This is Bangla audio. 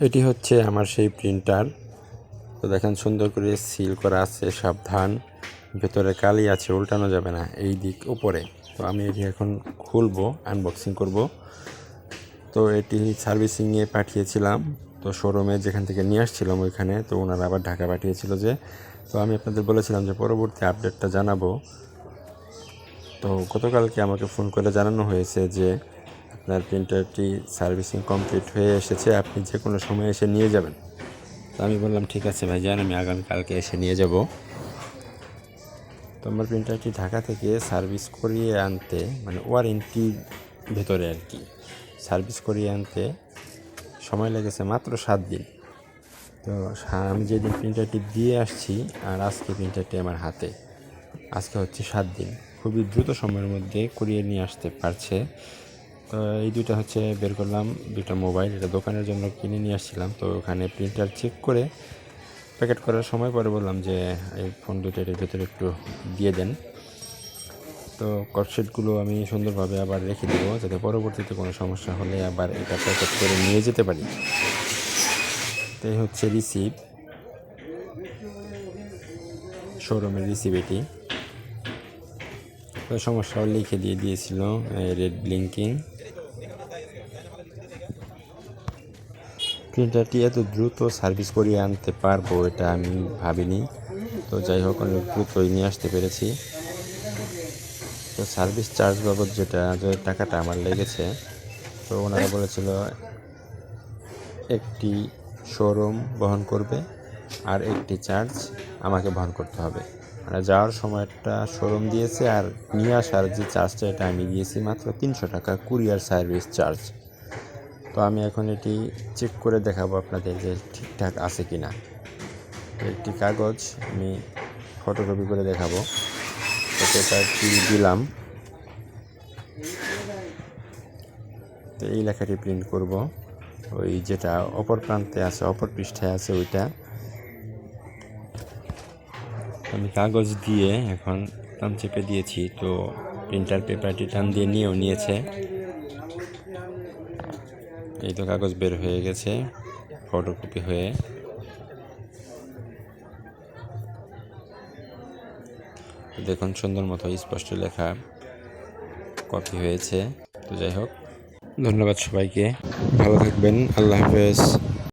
এটি হচ্ছে আমার সেই প্রিন্টার। তো দেখেন সুন্দর করে সিল করা আছে, সাবধান, ভেতরে কালি আছে, উল্টানো যাবে না, এই দিক উপরে। তো আমি এটি এখন খুলবো, আনবক্সিং করব। তো এটি সার্ভিসিংয়ে পাঠিয়েছিলাম, তো শোরুমে যেখান থেকে নিয়ে আসছিলাম ওইখানে, তো ওনারা আবার ঢাকা পাঠিয়েছিল যে। তো আমি আপনাদের বলেছিলাম যে পরবর্তী আপডেটটা জানাবো। তো গতকালকে আমাকে ফোন করে জানানো হয়েছে যে আপনার প্রিন্টারটি সার্ভিসিং কমপ্লিট হয়ে এসেছে, আপনি যে কোনো সময় এসে নিয়ে যাবেন। তো আমি বললাম ঠিক আছে ভাইজান, আমি আগামীকালকে এসে নিয়ে যাব। তো আমার প্রিন্টারটি ঢাকা থেকে সার্ভিস করিয়ে আনতে, মানে ওয়ারেন্টির ভেতরে আর কি, সার্ভিস করিয়ে আনতে সময় লেগেছে মাত্র 7 দিন। তো আমি যেদিন প্রিন্টারটি দিয়ে আসছি আর আজকে প্রিন্টারটি আমার হাতে, আজকে হচ্ছে 7 দিন। খুবই দ্রুত সময়ের মধ্যে কুরিয়ে নিয়ে আসতে পারছে। তো এই দুইটা হচ্ছে বের করলাম, দুইটা মোবাইল, এটা দোকানের জন্য কিনে নিয়ে আসছিলাম। তো ওখানে প্রিন্টার চেক করে প্যাকেট করার সময় পরে বললাম যে এই ফোন দুটোর ভেতরে একটু দিয়ে দেন। তো কটশেটগুলো আমি সুন্দরভাবে আবার রেখে দেবো, যাতে পরবর্তীতে কোনো সমস্যা হলে আবার এটা প্যাকেট করে নিয়ে যেতে পারি। তো এই হচ্ছে রিসিভ, শোরুমের রিসিভ এটি। তো সমস্যাও লিখে দিয়েছিল, রেড ব্লিঙ্কিং। প্রিন্টারটি এত দ্রুত সার্ভিস করিয়ে আনতে পারবো এটা আমি ভাবিনি। তো যাই হোক, অনেক দ্রুতই নিয়ে আসতে পেরেছি। তো সার্ভিস চার্জ বাবদ যে টাকাটা আমার লেগেছে, তো ওনারা বলেছিল একটি শোরুম বহন করবে আর একটি চার্জ আমাকে বহন করতে হবে। মানে যাওয়ার সময়টা শোরুম দিয়েছে, আর নিয়ে আসার যে চার্জটা এটা আমি দিয়েছি মাত্র 300 টাকা, কুরিয়ার সার্ভিস চার্জ। তো আমি এখন এটি চেক করে দেখাবো আপনাদের যে ঠিকঠাক আছে কি না। একটি কাগজ আমি ফটোকপি করে দেখাবো। তো পেপারটি দিলাম, তো এই লেখাটি প্রিন্ট করব, ওই যেটা অপর প্রান্তে আছে, অপর পৃষ্ঠায় আছে ওইটা। আমি কাগজ দিয়ে এখন টান চেপে দিয়েছি, তো প্রিন্টার পেপারটি টান দিয়ে নিয়েও নিয়েছে। এই তো কাগজ বের হয়ে গেছে ফটোকপি হয়ে। দেখুন সুন্দর মতো স্পষ্ট লেখা কপি হয়েছে। তো যাই হোক, ধন্যবাদ সবাইকে, ভালো থাকবেন, আল্লাহ হাফেজ।